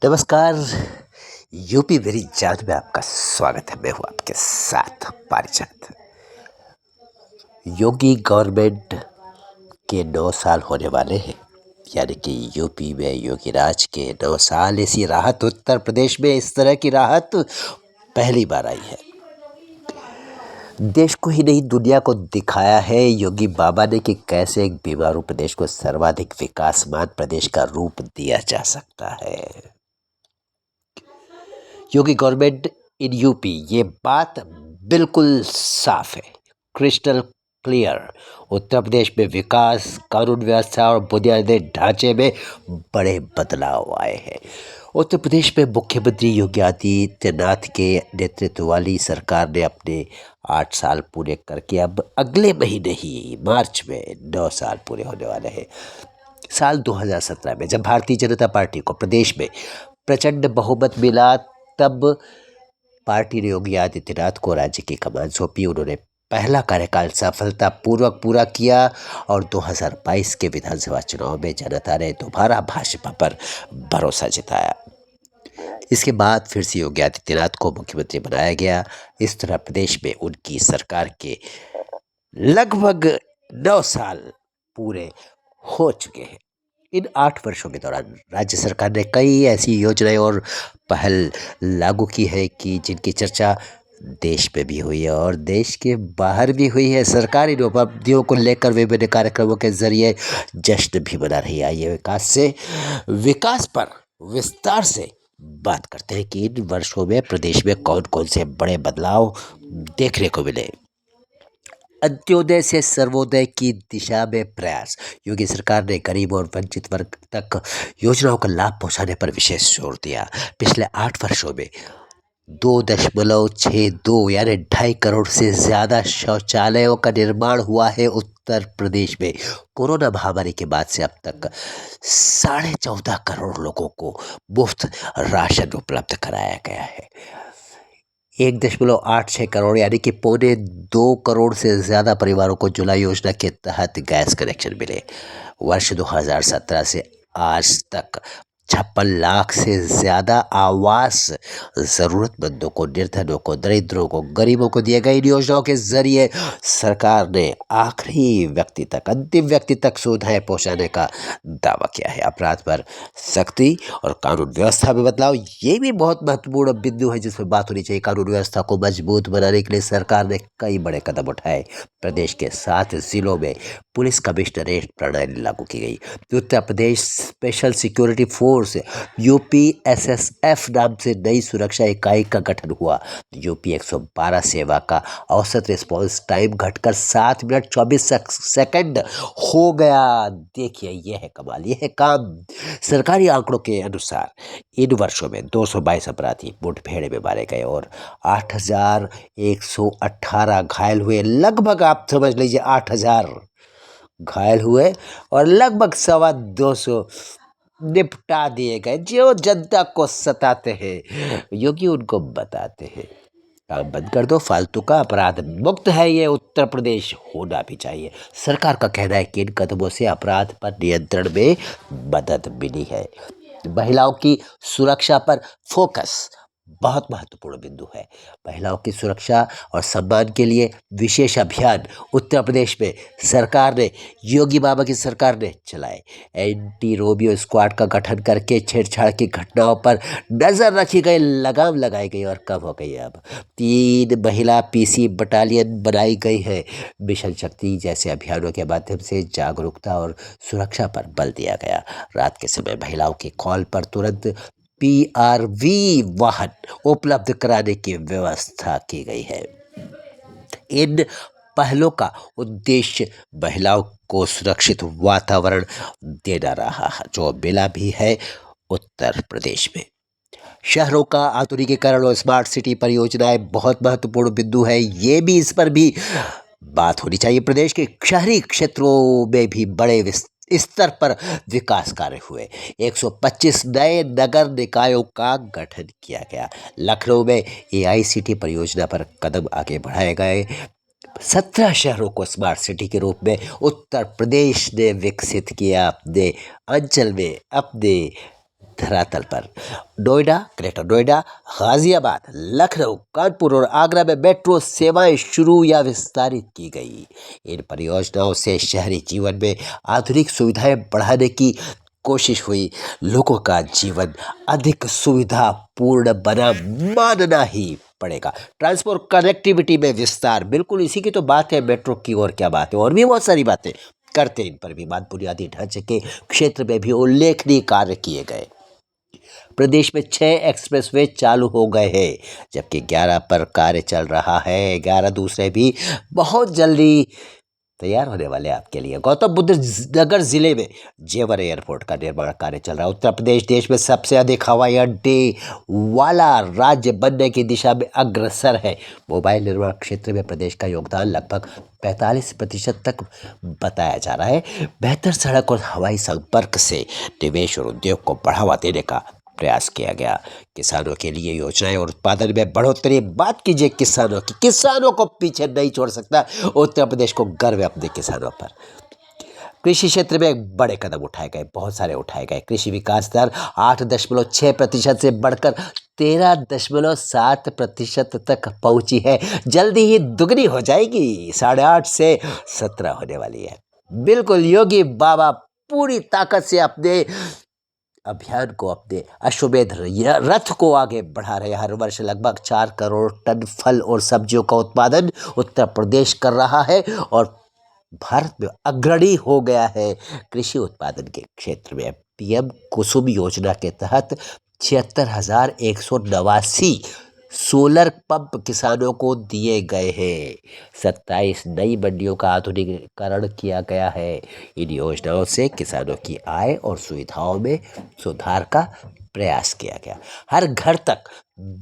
नमस्कार। यूपी मेरी जान में आपका स्वागत है। मैं हूँ आपके साथ पारिजात। योगी गवर्नमेंट के 9 साल होने वाले हैं, यानी कि यूपी में योगी राज के 9 साल। ऐसी राहत उत्तर प्रदेश में इस तरह की राहत पहली बार आई है। देश को ही नहीं दुनिया को दिखाया है योगी बाबा ने कि कैसे एक बीमारू प्रदेश को सर्वाधिक विकासमान प्रदेश का रूप दिया जा सकता है। योगी गवर्नमेंट इन यूपी, ये बात बिल्कुल साफ है, क्रिस्टल क्लियर। उत्तर प्रदेश में विकास, कानून व्यवस्था और बुनियादी ढांचे में बड़े बदलाव आए हैं। उत्तर प्रदेश में मुख्यमंत्री योगी आदित्यनाथ के नेतृत्व वाली सरकार ने अपने 8 साल पूरे करके अब अगले महीने ही मार्च में 9 साल पूरे होने वाले हैं। साल 2017 में जब भारतीय जनता पार्टी को प्रदेश में प्रचंड बहुमत मिला, तब पार्टी ने योगी आदित्यनाथ को राज्य की कमान सौंपी। उन्होंने पहला कार्यकाल सफलतापूर्वक पूरा किया और 2022 के विधानसभा चुनाव में जनता ने दोबारा भाजपा पर भरोसा जताया। इसके बाद फिर से योगी आदित्यनाथ को मुख्यमंत्री बनाया गया। इस तरह प्रदेश में उनकी सरकार के लगभग 9 साल पूरे हो चुके हैं। इन 8 वर्षों के दौरान राज्य सरकार ने कई ऐसी योजनाएं और पहल लागू की है कि जिनकी चर्चा देश में भी हुई है और देश के बाहर भी हुई है। सरकार इन उपलब्धियों को लेकर विभिन्न कार्यक्रमों के जरिए जश्न भी मना रही है। आइए विकास पर विस्तार से बात करते हैं कि इन वर्षों में प्रदेश में कौन कौन से बड़े बदलाव देखने को मिले। अंत्योदय से सर्वोदय की दिशा में प्रयास। योगी सरकार ने गरीब और वंचित वर्ग तक योजनाओं का लाभ पहुंचाने पर विशेष जोर दिया। पिछले 8 वर्षों में 2.62 यानी 2.5 करोड़ से ज़्यादा शौचालयों का निर्माण हुआ है उत्तर प्रदेश में। कोरोना महामारी के बाद से अब तक 14.5 करोड़ लोगों को मुफ्त राशन उपलब्ध कराया गया है। 1.86 करोड़ यानी कि 2.25 करोड़ से ज़्यादा परिवारों को उज्ज्वला योजना के तहत गैस कनेक्शन मिले। वर्ष 2017 से आज तक 56 लाख से ज़्यादा आवास ज़रूरतमंदों को, निर्धनों को, दरिद्रों को, गरीबों को दिए गए। इन योजनाओं के ज़रिए सरकार ने आखिरी व्यक्ति तक, अंतिम व्यक्ति तक सुविधाएं पहुंचाने का दावा किया है। अपराध पर सख्ती और कानून व्यवस्था में बदलाव, ये भी बहुत महत्वपूर्ण बिंदु है जिस पर बात होनी चाहिए। कानून व्यवस्था को मजबूत बनाने के लिए सरकार ने कई बड़े कदम उठाए। प्रदेश के 7 जिलों में पुलिस कमिश्नरेट प्रणाली लागू की गई। Uttar Pradesh special security force UPSSF नाम से नई सुरक्षा इकाई का गठन हुआ। UP 112 सेवा का औसत रिस्पांस टाइम घटकर 7 मिनट 24 सेकंड हो गया। देखिए, यह है कमाल, यह है काम। सरकारी आंकड़ों के अनुसार इन वर्षों में 222 अपराधी मुठभेड़ में मारे गए और 8,118 घायल हुए। लगभग आप समझ लीजिए 8,000 घायल हुए और लगभग 225 निपटा दिए गए। जो जनता को सताते हैं, योगी उनको बताते हैं काम बंद कर दो, फालतू का अपराध मुक्त है ये उत्तर प्रदेश, होना भी चाहिए। सरकार का कहना है कि इन कदमों से अपराध पर नियंत्रण में मदद मिली है। महिलाओं की सुरक्षा पर फोकस बहुत महत्वपूर्ण बिंदु है। महिलाओं की सुरक्षा और सम्मान के लिए विशेष अभियान उत्तर प्रदेश में सरकार ने, योगी बाबा की सरकार ने चलाए। एंटी रोमियो स्क्वाड का गठन करके छेड़छाड़ की घटनाओं पर नजर रखी गई, लगाम लगाई गई और कब हो गई। अब 3 महिला PC बटालियन बनाई गई है। मिशन शक्ति जैसे अभियानों के माध्यम से जागरूकता और सुरक्षा पर बल दिया गया। रात के समय महिलाओं की कॉल पर तुरंत PRV वाहन उपलब्ध कराने की व्यवस्था की गई है। इन पहलों का उद्देश्य महिलाओं को सुरक्षित वातावरण देना रहा है, जो मिला भी है उत्तर प्रदेश में। शहरों का आधुनिकीकरण और स्मार्ट सिटी परियोजनाएं बहुत महत्वपूर्ण बिंदु है। ये भी, इस पर भी बात होनी चाहिए। प्रदेश के शहरी क्षेत्रों में भी बड़े स्तर पर विकास कार्य हुए। 125 नए नगर निकायों का गठन किया गया। लखनऊ में AICT परियोजना पर कदम आगे बढ़ाए गए। 17 शहरों को स्मार्ट सिटी के रूप में उत्तर प्रदेश ने विकसित किया। अपने अंचल में, अपने धरातल पर। नोएडा, ग्रेटर नोएडा, गाजियाबाद, लखनऊ, कानपुर और आगरा में मेट्रो सेवाएं शुरू या विस्तारित की गई। इन परियोजनाओं से शहरी जीवन में आधुनिक सुविधाएं बढ़ाने की कोशिश हुई। लोगों का जीवन अधिक सुविधापूर्ण बना मानना ही पड़ेगा। ट्रांसपोर्ट कनेक्टिविटी में विस्तार, बिल्कुल इसी की तो बात है मेट्रो की, और क्या बात है, और भी बहुत सारी बातें करते इन पर भी बात। बुनियादी ढांचे के क्षेत्र में भी उल्लेखनीय कार्य किए गए। प्रदेश में 6 एक्सप्रेसवे चालू हो गए हैं, जबकि 11 पर कार्य चल रहा है। 11 दूसरे भी बहुत जल्दी तैयार होने वाले आपके लिए। गौतम बुद्ध नगर जिले में जेवर एयरपोर्ट का निर्माण कार्य चल रहा है। उत्तर प्रदेश देश में सबसे अधिक हवाई अड्डे वाला राज्य बनने की दिशा में अग्रसर है। मोबाइल निर्माण क्षेत्र में प्रदेश का योगदान लगभग 45% तक बताया जा रहा है। बेहतर सड़क और हवाई संपर्क से निवेश और उद्योग को बढ़ावा देने का प्रयास किया गया। किसानों के लिए योजनाएं और उत्पादन में बढ़ोतरी। बात कीजिए किसानों की, किसानों को पीछे नहीं छोड़ सकता। उत्तर प्रदेश को गर्व है अपने किसानों पर। कृषि क्षेत्र में बड़े कदम उठाए गए, बहुत सारे उठाए गए। कृषि विकास दर 8.6% से बढ़कर 13.7% तक पहुंची है। जल्दी ही दुगनी हो जाएगी, 8.5 से 17 होने वाली है। बिल्कुल योगी बाबा पूरी ताकत से अपने अभियान को, अपने अश्वमेध रथ को आगे बढ़ा रहे। हर वर्ष लगभग 4 करोड़ टन फल और सब्जियों का उत्पादन उत्तर प्रदेश कर रहा है और भारत में अग्रणी हो गया है कृषि उत्पादन के क्षेत्र में। पीएम कुसुम योजना के तहत 76,189 सोलर पंप किसानों को दिए गए हैं। 27 नई मंडियों का आधुनिकीकरण किया गया है। इन योजनाओं से किसानों की आय और सुविधाओं में सुधार का प्रयास किया गया। हर घर तक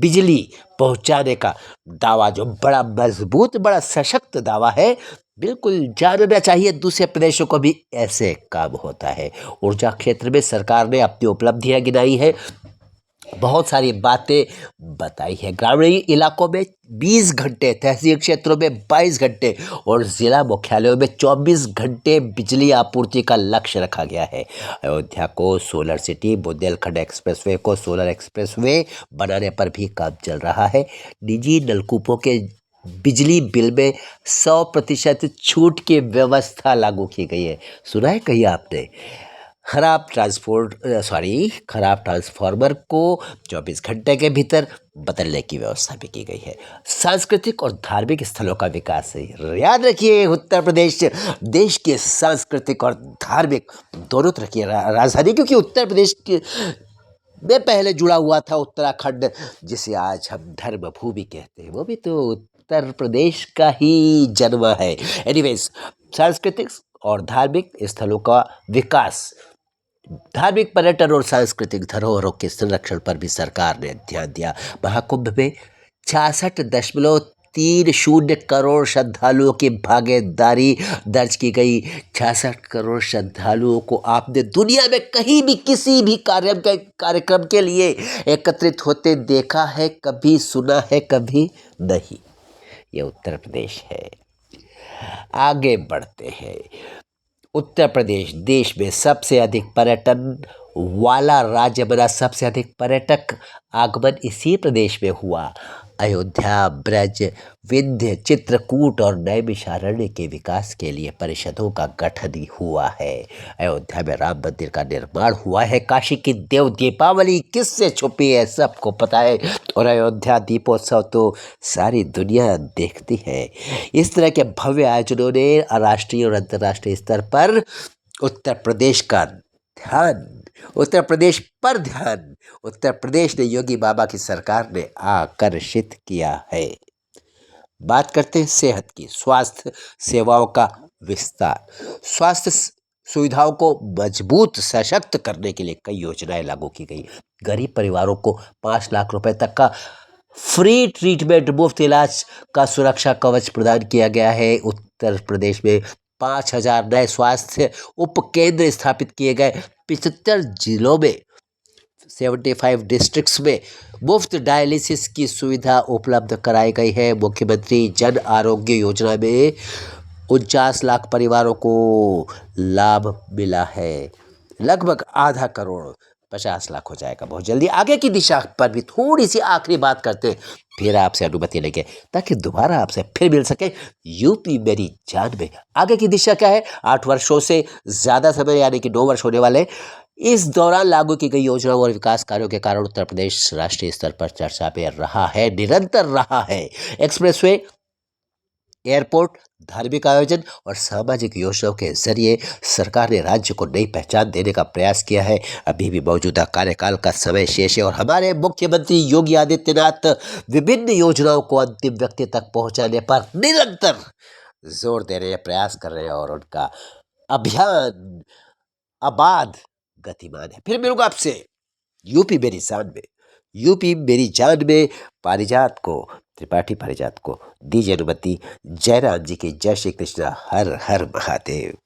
बिजली पहुंचाने का दावा, जो बड़ा मजबूत, बड़ा सशक्त दावा है, बिल्कुल जानना चाहिए दूसरे प्रदेशों को भी ऐसे काम होता है। ऊर्जा क्षेत्र में सरकार ने अपनी उपलब्धियां गिनाई है, बहुत सारी बातें बताई है। ग्रामीण इलाकों में 20 घंटे, तहसील क्षेत्रों में 22 घंटे और जिला मुख्यालयों में 24 घंटे बिजली आपूर्ति का लक्ष्य रखा गया है। अयोध्या को सोलर सिटी, बुंदेलखंड एक्सप्रेसवे को सोलर एक्सप्रेसवे बनाने पर भी काम चल रहा है। निजी नलकूपों के बिजली बिल में 100% छूट की व्यवस्था लागू की गई है। सुना है कहीं आपने? खराब ट्रांसफार्मर को 24 घंटे के भीतर बदलने की व्यवस्था भी की गई है। सांस्कृतिक और धार्मिक स्थलों का विकास है। याद रखिए, उत्तर प्रदेश देश के सांस्कृतिक और धार्मिक दोनों तरह की राजधानी, क्योंकि उत्तर प्रदेश में पहले जुड़ा हुआ था उत्तराखंड, जिसे आज हम धर्म भूमि कहते हैं, वो भी तो उत्तर प्रदेश का ही जन्म है। एनीवेज, सांस्कृतिक और धार्मिक स्थलों का विकास, धार्मिक पर्यटन और सांस्कृतिक धरोहरों के संरक्षण पर भी सरकार ने ध्यान दिया। महाकुंभ में 66.30 करोड़ श्रद्धालुओं की भागीदारी दर्ज की गई। 66 करोड़ श्रद्धालुओं को आपने दुनिया में कहीं भी किसी भी कार्यक्रम के लिए एकत्रित होते देखा है, कभी सुना है? कभी नहीं। ये उत्तर प्रदेश है। आगे बढ़ते हैं। उत्तर प्रदेश देश में सबसे अधिक पर्यटन वाला राज्य बना। सबसे अधिक पर्यटक आगमन इसी प्रदेश में हुआ। अयोध्या, ब्रज, विंध्य, चित्रकूट और नैमिषारण्य के विकास के लिए परिषदों का गठन हुआ है। अयोध्या में राम मंदिर का निर्माण हुआ है। काशी की देव दीपावली किससे छुपी है, सबको पता है। और अयोध्या दीपोत्सव तो सारी दुनिया देखती है। इस तरह के भव्य आयोजनों ने राष्ट्रीय और अंतर्राष्ट्रीय स्तर पर उत्तर प्रदेश का ध्यान, उत्तर प्रदेश पर ध्यान, उत्तर प्रदेश ने योगी बाबा की सरकार ने आकर्षित किया है। बात करते हैं सेहत की। स्वास्थ्य सेवाओं का विस्तार। स्वास्थ्य सुविधाओं को मजबूत, सशक्त करने के लिए कई योजनाएं लागू की गई। गरीब परिवारों को 5 लाख रुपए तक का फ्री ट्रीटमेंट, मुफ्त इलाज का सुरक्षा कवच प्रदान किया गया है। उत्तर प्रदेश में 5,000 नए स्वास्थ्य उपकेंद्र स्थापित किए गए। 75 जिलों में 75 डिस्ट्रिक्ट्स में मुफ्त डायलिसिस की सुविधा उपलब्ध कराई गई है। मुख्यमंत्री जन आरोग्य योजना में 49 लाख परिवारों को लाभ मिला है। लगभग आधा करोड़ 50 लाख हो जाएगा बहुत जल्दी। आगे की दिशा पर भी थोड़ी सी आखिरी बात करते हैं, फिर आपसे अनुमति लेंगे ताकि दोबारा आपसे फिर मिल सके यूपी मेरी जान में। आगे की दिशा क्या है? 8 वर्षों से ज़्यादा समय यानी कि 9 वर्ष होने वाले, इस दौरान लागू की गई योजनाओं और विकास कार्यों के कारण उत्तर प्रदेश राष्ट्रीय स्तर पर चर्चा में रहा है, निरंतर रहा है। एक्सप्रेसवे, एयरपोर्ट, धार्मिक आयोजन और सामाजिक योजनाओं के जरिए सरकार ने राज्य को नई पहचान देने का प्रयास किया है। अभी भी मौजूदा कार्यकाल का समय शेष है और हमारे मुख्यमंत्री योगी आदित्यनाथ विभिन्न योजनाओं को अंतिम व्यक्ति तक पहुंचाने पर निरंतर जोर दे रहे हैं, प्रयास कर रहे हैं और उनका अभियान आबाद गतिमान है। फिर मिलूंगा आपसे यूपी मेरी जान में, यूपी मेरी जान में। पारिजात को, त्रिपाठी पारिजात को दीजिए अनुमति। जय राम जी की जय, श्री कृष्णा, हर हर महादेव।